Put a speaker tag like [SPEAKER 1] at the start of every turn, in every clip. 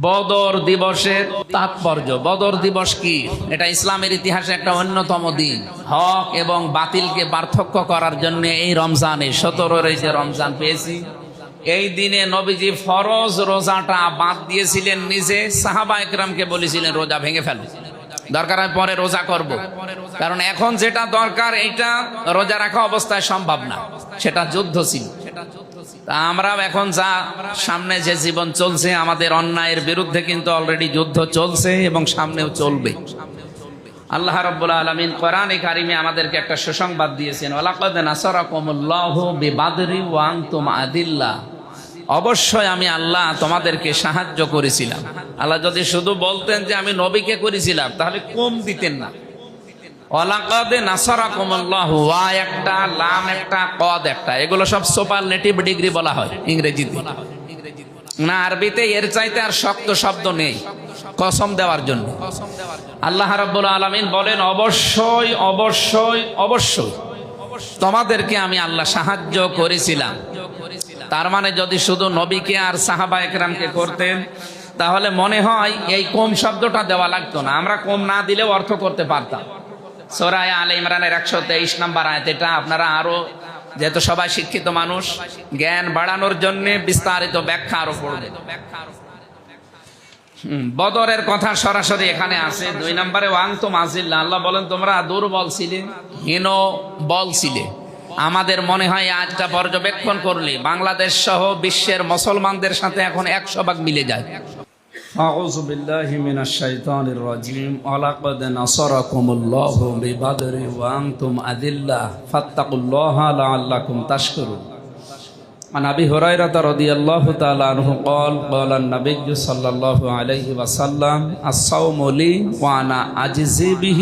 [SPEAKER 1] বদর দিবসের তাৎপর্য। বদর দিবস কি? এটা ইসলামের ইতিহাসে একটা অন্যতম দিন। হক এবং বাতিলকে পার্থক্য করার জন্য এই রমজানে 17 যে রমজান পেয়েছি, এই দিনে নবীজি ফরজ রোজাটা বাদ দিয়েছিলেন নিজে। সাহাবা একরামকে বলেছিলেন রোজা ভেঙে ফেলো, দরকার হয় পরে রোজা করব। কারণ এখন যেটা দরকার এইটা রোজা রাখা অবস্থায় সম্ভব না, সেটা যুদ্ধ ছিল। তা আমরাও এখন যা সামনে যে জীবন চলছে, আমাদের অন্যায়ের বিরুদ্ধে কিন্তু অলরেডি যুদ্ধ চলছে এবং সামনেও চলবে। আল্লাহ রাব্বুল আলামিন কোরআনে কারিমে আমাদেরকে একটা সুসংবাদ দিয়েছেন, ওয়ালাকাদ নাসারাকুমুল্লাহু বিবাদরি ওয়া আনতুম আদিল্লাহ। অবশ্যই আমি আল্লাহ তোমাদেরকে সাহায্য করেছিলাম। আল্লাহ যদি শুধু বলতেন যে আমি নবীকে করেছিলাম, তাহলে কম দিতেন না। ওয়ালাকাদ নাসারাকুমুল্লাহু, ওয়া একটা, লাম একটা, কদ একটা, এগুলো সব সুপারলেটিভ ডিগ্রি বলা হয় ইংরেজিতে। না, আরবিতে এর চাইতে আর শক্ত শব্দ নেই কসম দেওয়ার জন্য। আল্লাহ রাব্বুল আলামিন বলেন অবশ্যই অবশ্যই অবশ্যই তোমাদেরকে আমি আল্লাহ সাহায্য করেছিলাম। তার মানে যদি শুধু নবীকে আর সাহাবা একরামকে করতেন, তাহলে মনে হয় এই কম শব্দটা দেওয়া লাগতো না। আমরা কম না দিলেও অর্থ করতে পারতাম। সূরা আলে ইমরানের 123 নম্বর আয়াত। এটা আপনারা আরো, যেহেতু সবাই শিক্ষিত মানুষ, জ্ঞান বাড়ানোর জন্য বিস্তারিত ব্যাখ্যা আরো পড়বে। বদরের কথা সরাসরি এখানে আছে। 2 নম্বরে ওয়াংতুম আজিল্লাহ, আল্লাহ বলেন তোমরা দুর্বল ছিলে, হীন বল ছিলে। আমাদের মনে হয় আজটা পর্যবেক্ষণ করলে বাংলাদেশ সহ বিশ্বের মুসলমানদের সাথে এখন 100 ভাগ মিলে যায়। আউযু বিল্লাহি মিনাশ শাইতানির রাজিম। ওয়ালাকাদ নাসারাকুমুল্লাহু বিবাদরি ওয়া আনতুম আদিল্লাহ ফাত্তাকুল্লাহা লাআল্লাকুম তাশকুরুন। عن أبي هريرة رضي الله تعالى عنه قال قال النبي صلى الله عليه وسلم الصوم لي وأنا أجزي به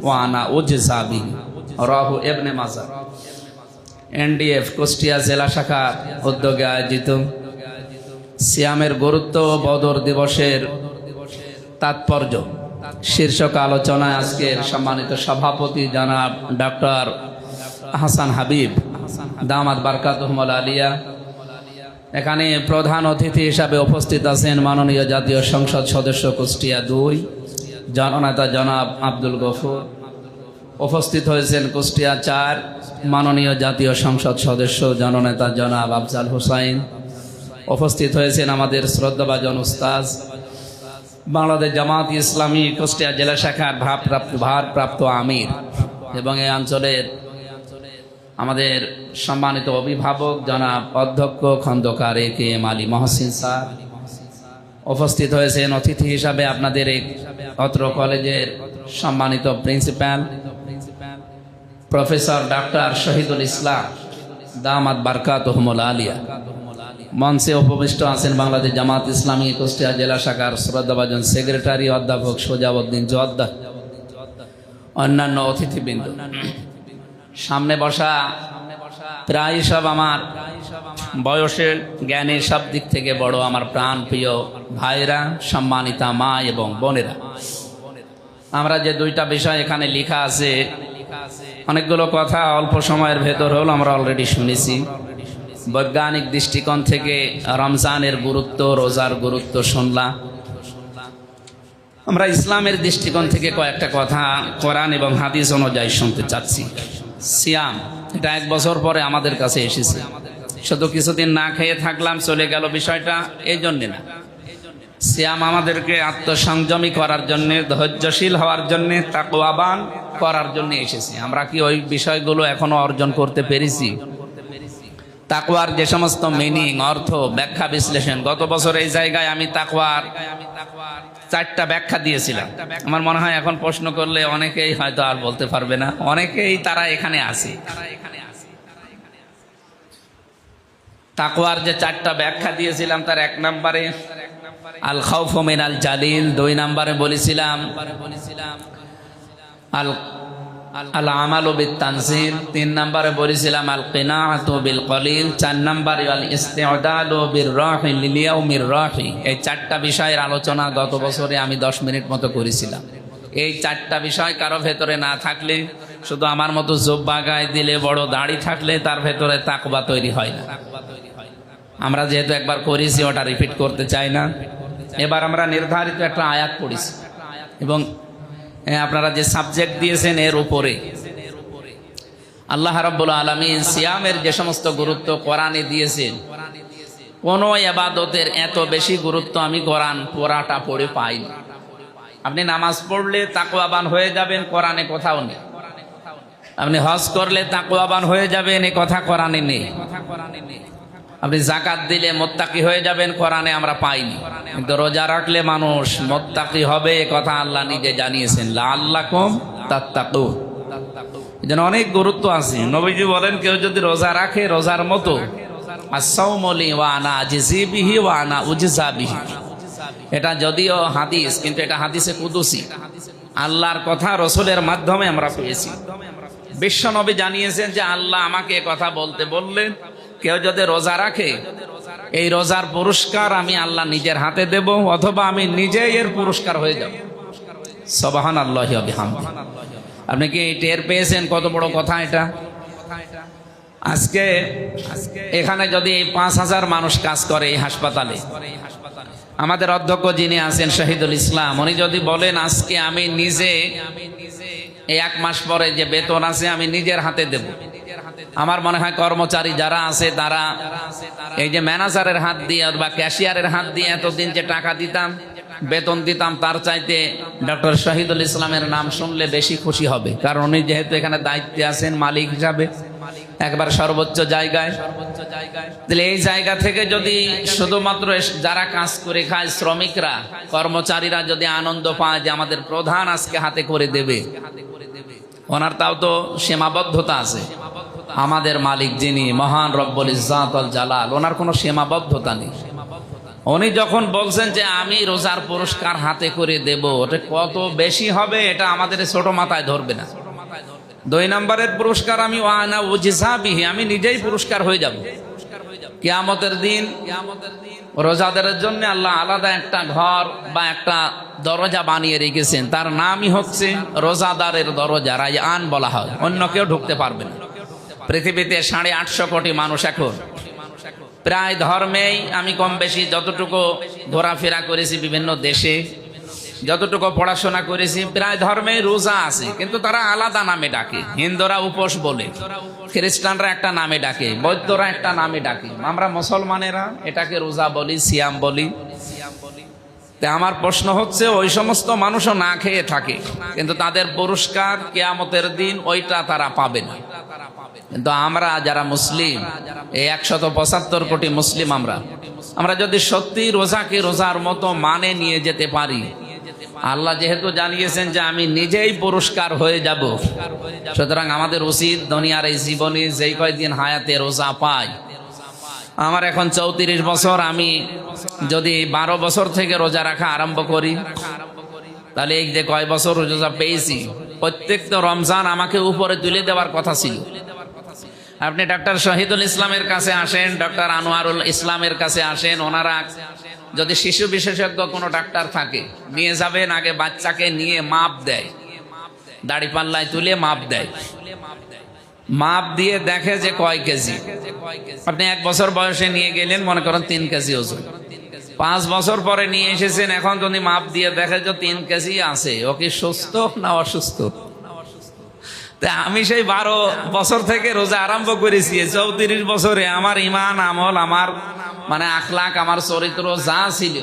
[SPEAKER 1] وأنا أجزى به رواه ابن ماجه। এনডিএফ কুষ্টিয়া জেলা শাখার উদ্যোগে আয়োজিত সিয়ামের গুরুত্ব, বদর দিবসের তাৎপর্য শীর্ষক আলোচনায় আজকের সম্মানিত সভাপতি জনাব ডক্টর হাসান হাবিব দামাত বারকাতুহুল আলিয়া। এখানে প্রধান অতিথি হিসাবে উপস্থিত আছেন মাননীয় জাতীয় সংসদ সদস্য কুষ্টিয়া 2 জননেতা জনাব আব্দুল গফুর। উপস্থিত হয়েছেন কুষ্টিয়া 4 মাননীয় জাতীয় সংসদ সদস্য জননেতা জনাব আফজাল হোসাইন। উপস্থিত হয়েছেন আমাদের শ্রদ্ধাভাজন উস্তাজ, বাংলাদেশ জামাত ইসলামী কুষ্টিয়া জেলা শাখার ভারপ্রাপ্ত আমির এবং এই অঞ্চলের আমাদের সম্মানিত অভিভাবক জনাব অধ্যক্ষ খন্দকার এ.কে.এম. আলী মহসিন স্যার। উপস্থিত হয়েছেন অতিথি হিসাবে আপনাদের এই অত্র কলেজের সম্মানিত principal professor doctor Shahidul Islam দামাত বারকাতুহুল আলিয়া। মঞ্চে উপবিষ্ট আছেন বাংলাদেশ জামাত ইসলামী কুষ্টিয়া জেলা শাখার শ্রদ্ধাভাজন সেক্রেটারি অধ্যাপক সোজাউদ্দিন জোয়াদ্দার, অন্যান্য অতিথিবৃন্দ। সামনে বসা প্রায় সব আমার বয়সের, জ্ঞানের সব দিক থেকে বড় আমার প্রাণ প্রিয় ভাইরা, সম্মানিতা মা এবং বোনেরা। আমরা যে 2টা বিষয় এখানে লেখা আছে, অনেকগুলো কথা অল্প সময়ের ভেতর হল আমরা অলরেডি শুনেছি। বৈজ্ঞানিক দৃষ্টিকোণ থেকে রমজানের গুরুত্ব, রোজার গুরুত্ব শুনলাম। আমরা ইসলামের দৃষ্টিকোণ থেকে কয়েকটা কথা কোরআন এবং হাদিস অনুযায়ী শুনতে চাচ্ছি। সিয়াম, এটা 1 বছর পরে আমাদের কাছে এসেছে। শুধু কিছুদিন না খেয়ে থাকলাম চলে গেল, বিষয়টা এই জন্য না। সিয়াম আমাদেরকে আত্মসংযমী করার জন্য, ধৈর্যশীল হওয়ার জন্য, তাকওয়াবান করার জন্য এসেছে। আমরা কি ওই বিষয়গুলো এখনো অর্জন করতে পেরেছি? তাকওয়ার যে সমস্ত মিনিং, অর্থ, ব্যাখ্যা, বিশ্লেষণ, গত বছর এই জায়গায় আমি তাকওয়ার 4টা ব্যাখ্যা দিয়েছিলাম। আমার মনে হয় এখন প্রশ্ন করলে অনেকেই হয়তো আর বলতে পারবে না, অনেকেই তারা এখানে আছে। তাকওয়ার যে 4টা ব্যাখ্যা দিয়েছিলাম, তার 1 নম্বরে আল খাউফু মিনাল জালিল, 2 নম্বরে বলেছিলাম আল আমালু বিত তানজিল, 3 নম্বরে বলেছিলাম আল কিনাআতু বিল কলিল, 4 নম্বরে আল ইস্তিউদাদু বির রাহি লিল ইয়াউমির রাহি। এই 4টা বিষয়ের আলোচনা গত বছরে আমি 10 মিনিট মতো করেছিলাম। এই 4টা বিষয় কারো ভেতরে না থাকলে, শুধু আমার মতো জুব্বা গায়ে দিলে, বড় দাড়ি থাকলে তার ভেতরে তাকওয়া তৈরি হয় না। আমরা যেহেতু একবার করেছি, ওটা রিপিট করতে চাই না। এবার আমরা নির্ধারিত একটা আয়াত পড়েছি এবং আপনারা যে সাবজেক্ট দিয়েছেন এর উপরে আল্লাহ রাব্বুল আলামিন সিয়ামের যে সমস্ত গুরুত্ব কোরআনে দিয়েছেন, কোন ইবাদতের এত বেশি গুরুত্ব আমি কোরআন পড়াটা পড়ে পাইনি। আপনি নামাজ পড়লে তাকওয়াবান হয়ে যাবেন, কোরআনে কোথাও নেই। আপনি হজ করলে তাকওয়াবান হয়ে যাবেন, এই কথা কোরআনে নেই। আপনি যাকাত দিলে মুত্তাকি হয়ে যাবেন, কোরআনে আমরা পাইনি। কিন্তু রোজা রাখলে মানুষ মুত্তাকি হবে, এ কথা আল্লাহ নিজে জানিয়েছেন, লাআল্লাকুম তাত্তাকুন। এজন্য অনেক গুরুত্ব আছে। নবীজি বলেন, কেউ যদি রোজা রাখে রোজার মতো, আস-সাওমু লি ওয়া আনা আজজি বিহি ওয়া আনা উজজা বিহি। এটা যদিও হাদিস, কিন্তু এটা হাদিসে কুদসি, আল্লাহর কথা রসুলের মাধ্যমে আমরা পেয়েছি। বিশ্ব নবী জানিয়েছেন যে আল্লাহ আমাকে কথা বলতে বললেন, কেউ যদি রোজা রাখে এই রোজার পুরস্কার আমি আল্লাহ নিজের হাতে দেব, অথবা আমি নিজেই এর পুরস্কার হয়ে যাব। সুবহানাল্লাহি ওয়া বিহামদিহি। আপনি কি টের পেয়েছেন কত বড় কথা এটা? আজকে এখানে যদি ৫,০০০ মানুষ কাজ করে এই হাসপাতালে, আমাদের অধ্যক্ষ যিনি আছেন শহীদুল ইসলাম, উনি যদি বলেন আজকে আমি নিজে এই ১ মাস পরে যে বেতন আছে আমি নিজের হাতে দেব, আমার মনে হয় কর্মচারী যারা আছে তারা এই যে ম্যানেজারের হাত দিয়ে বা ক্যাশিয়ারের হাত দিয়ে এতদিন যে টাকা দিতাম, বেতন দিতাম, তার চাইতে ডক্টর শহীদুল ইসলামের নাম শুনলে বেশি খুশি হবে। কারণ উনি যেহেতু এখানে দায়িত্বে আছেন মালিক হিসাবে, একবার সর্বোচ্চ জায়গায়। তাহলে এই জায়গা থেকে যদি শুধুমাত্র যারা কাজ করে খায়, শ্রমিকরা, কর্মচারীরা যদি আনন্দ পায় যে আমাদের প্রধান আজকে হাতে করে দেবে, ওনার তাও তো সীমাবদ্ধতা আছে। আমাদের মালিক যিনি মহান রব্বুল ইজ্জাত ওয়াল জালাল, ওনার কোনো সীমাবদ্ধতা নেই। উনি যখন বলছেন যে আমি রোজার পুরস্কার হাতে করে দেব, ওটা কত বেশি হবে এটা আমাদের ছোট মাথায় ধরবে না। ২ নম্বরের পুরস্কার আমি ওয়া আনা উজজা বিহি, আমি নিজেই পুরস্কার হয়ে যাব। কিয়ামতের দিন রোজাদারের জন্য আল্লাহ আলাদা একটা ঘর বা একটা দরজা বানিয়ে রেখেছেন, তার নামই হচ্ছে রোজাদারের দরজা, রায়্যান বলা হয়। অন্য কেউ ঢুকতে পারবে না। পৃথিবীতে ৮৫০ কোটি মানুষ এখন, প্রায় ধর্মেই আমি কম বেশি যতটুকু ঘোরাফেরা করেছি বিভিন্ন দেশে, যতটুকু পড়াশোনা করেছি, প্রায় ধর্মেই রোজা আছে, কিন্তু তারা আলাদা নামে ডাকে। হিন্দুরা উপোস বলে, খ্রিস্টানরা একটা নামে ডাকে, বৌদ্ধরা একটা নামে ডাকে, আমরা মুসলমানেরা এটাকে রোজা বলি, সিয়াম বলি। তা আমার প্রশ্ন হচ্ছে, ওই সমস্ত মানুষও না খেয়ে থাকে, কিন্তু তাদের পুরস্কার কিয়ামতের দিন ওইটা তারা পাবে না। কিন্তু আমরা যারা মুসলিম, এই ১৭৫ কোটি মুসলিম, আমরা যদি সত্যি রোজাকে রোজার মতো মানে নিয়ে যেতে পারি, আল্লাহ যেহেতু জানিয়েছেন যে আমি নিজেই পুরস্কার হয়ে যাব, সুতরাং আমাদের উচিত দুনিয়ার এই জীবনে যেই কয়দিন হায়াতে রোজা পাই। আমার এখন ৩৪ বছর, আমি যদি ১২ বছর থেকে রোজা রাখা আরম্ভ করি, তাহলে এই যে কয় বছর রোজা পেয়েছি, প্রত্যেকটা রমজান আমাকে উপরে তুলে দেওয়ার কথা ছিল। আপনি ডক্টর শহীদুল ইসলামের কাছে আসেন, ডক্টর আনোয়ারুল ইসলামের কাছে আসেন, ওনারা যদি শিশু বিশেষজ্ঞ কোনো ডাক্তার থাকে নিয়ে যাবেন, আগে বাচ্চাকে নিয়ে মাপ দেয়, দাড়ি পাল্লায় তুলে মাপ দেয়, মাপ দিয়ে দেখে যে কয় কেজি। আপনি ১ বছর বয়সে নিয়ে গেলেন, মনে করেন ৩ কেজি ওজন, ৫ বছর পরে নিয়ে এসেছেন, এখন যদি মাপ দিয়ে দেখে যে 3 কেজি আছে, ও কি সুস্থ না অসুস্থ? আমি সেই ১২ বছর থেকে রোজা আরম্ভ করেছি, ৩৪ বছরে আমার ইমান আমল, আমার মানে আখলাক, আমার চরিত্র যা ছিল,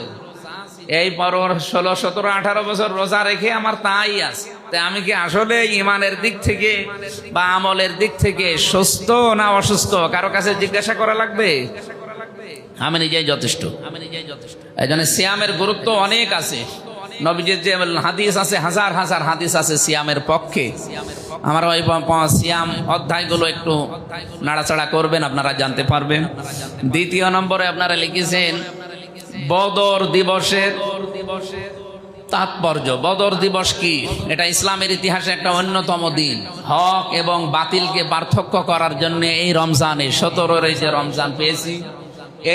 [SPEAKER 1] এই পর ১৬, ১৭, ১৮ বছর রোজা রেখে আমার তাই আছে। তাই আমি কি আসলে ইমানের দিক থেকে বা আমলের দিক থেকে সুস্থ না অসুস্থ কারো কাছে জিজ্ঞাসা করা লাগবে? আমি নিজেই যথেষ্ট। এই জন্য সিয়ামের গুরুত্ব অনেক আছে। নবীজির যে হাদিস আছে, হাজার হাজার হাদিস আছে সিয়ামের পক্ষে। আমার ওই সিয়াম অধ্যায়গুলো একটু নাড়াচাড়া করবেন, আপনারা জানতে পারবেন। ২য় নম্বরে আপনারা লিখেছেন বদর দিবসের তাৎপর্য। বদর দিবস কি? এটা ইসলামের ইতিহাসে একটা অন্যতম দিন। হক এবং বাতিলকে পার্থক্য করার জন্য এই রমজানে ১৭ যে রমজান পেয়েছি,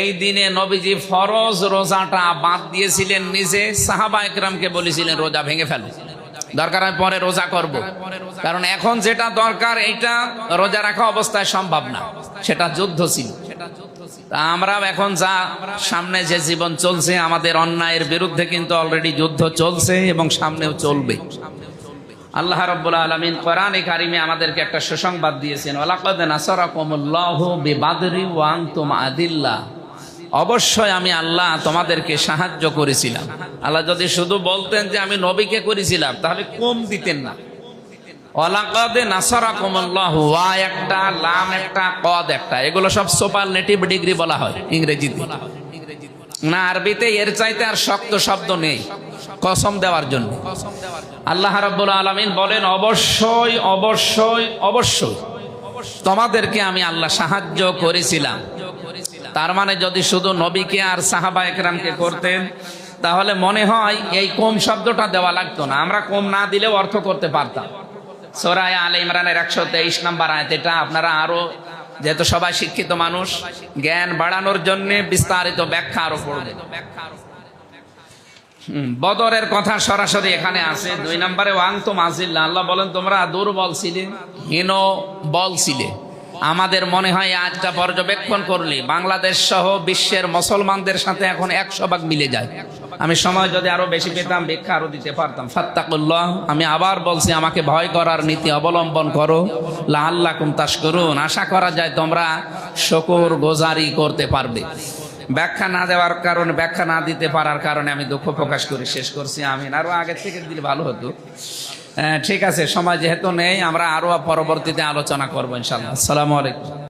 [SPEAKER 1] এই দিনে নবীজি ফরজ রোজাটা বাদ দিয়েছিলেন নিজে, সাহাবা একরামকে বলেছিলেন রোজা ভেঙে ফেলো, দরকার হয় পরে রোজা করব। কারণ এখন যেটা দরকার এইটা রোজা রাখা অবস্থায় সম্ভব না, সেটা যুদ্ধ ছিল। তা আমরাও এখন যা সামনে যে জীবন চলছে, আমাদের অন্যায়ের বিরুদ্ধে কিন্তু অলরেডি যুদ্ধ চলছে এবং সামনেও চলবে। আল্লাহ রাব্বুল আলামিন কোরআনে কারিমে আমাদেরকে একটা সুসংবাদ দিয়েছেন, ওয়ালাকাদ নাসারাকুমুল্লাহু বিবাদরি ওয়া আনতুম আদিল্লাহ। অবশ্যই আমি আল্লাহ তোমাদেরকে সাহায্য করেছিলাম। আল্লাহ যদি শুধু বলতেন যে আমি নবীকে করেছিলাম, তাহলে কম দিতেন না। ওয়ালাকাদ নাসারাকুমুল্লাহু, ওয়া একটা, লাম একটা, কদ একটা, এগুলো সব সুপারলেটিভ ডিগ্রি বলা হয় ইংরেজিতে। না আরবিতে এর চাইতে আর শক্ত শব্দ নেই কসম দেওয়ার জন্য। আল্লাহ রাব্বুল আলামিন বলেন অবশ্যই অবশ্যই অবশ্যই তোমাদেরকে আমি আল্লাহ সাহায্য করেছিলাম। তার মানে যদি শুধু নবীকে আর সাহাবা একরামকে করতেন, তাহলে মনে হয় এই কম শব্দটা দেওয়া লাগতো না, আমরা কম না দিলেও অর্থ করতে পারতাম। সূরা আলে ইমরানের 123 নম্বর আয়াত, এটা আপনারা আরো, যেহেতু সবাই শিক্ষিত মানুষ, জ্ঞান বাড়ানোর জন্য বিস্তারিত ব্যাখ্যা আরো পড়বে। বদরের কথা সরাসরি এখানে আছে। 2 নম্বরে ওয়াংতুম আযিল্লাহ, আল্লাহ বলেন তোমরা দুর্বল ছিলে, হীন বল ছিলে। আমাদের মনে হয় আজটা পর্যবেক্ষণ করলে বাংলাদেশ সহ বিশ্বের মুসলমানদের সাথে এখন 100 ভাগ মিলে যায়। আমি সময় যদি আরো বেশি পেতাম ব্যাখ্যা আরো দিতে পারতাম। ফাত্তাকুল্লাহ, আমি আবার বলছি, আমাকে ভয় করার নীতি অবলম্বন করো। লাআল্লাকুম তাশকুরুন, আশা করা যায় তোমরা শুকর গুজারি করতে পারবে। ব্যাখ্যা না দেওয়ার কারণে, ব্যাখ্যা না দিতে পারার কারণে আমি দুঃখ প্রকাশ করে শেষ করছি। আমিন। আরো আগে থেকে দিলে ভালো হতো। ঠিক আছে, সময় যেহেতু নেই, আমরা আরো পরবর্তীতে আলোচনা করবো ইনশাআল্লাহ। আসসালামু আলাইকুম।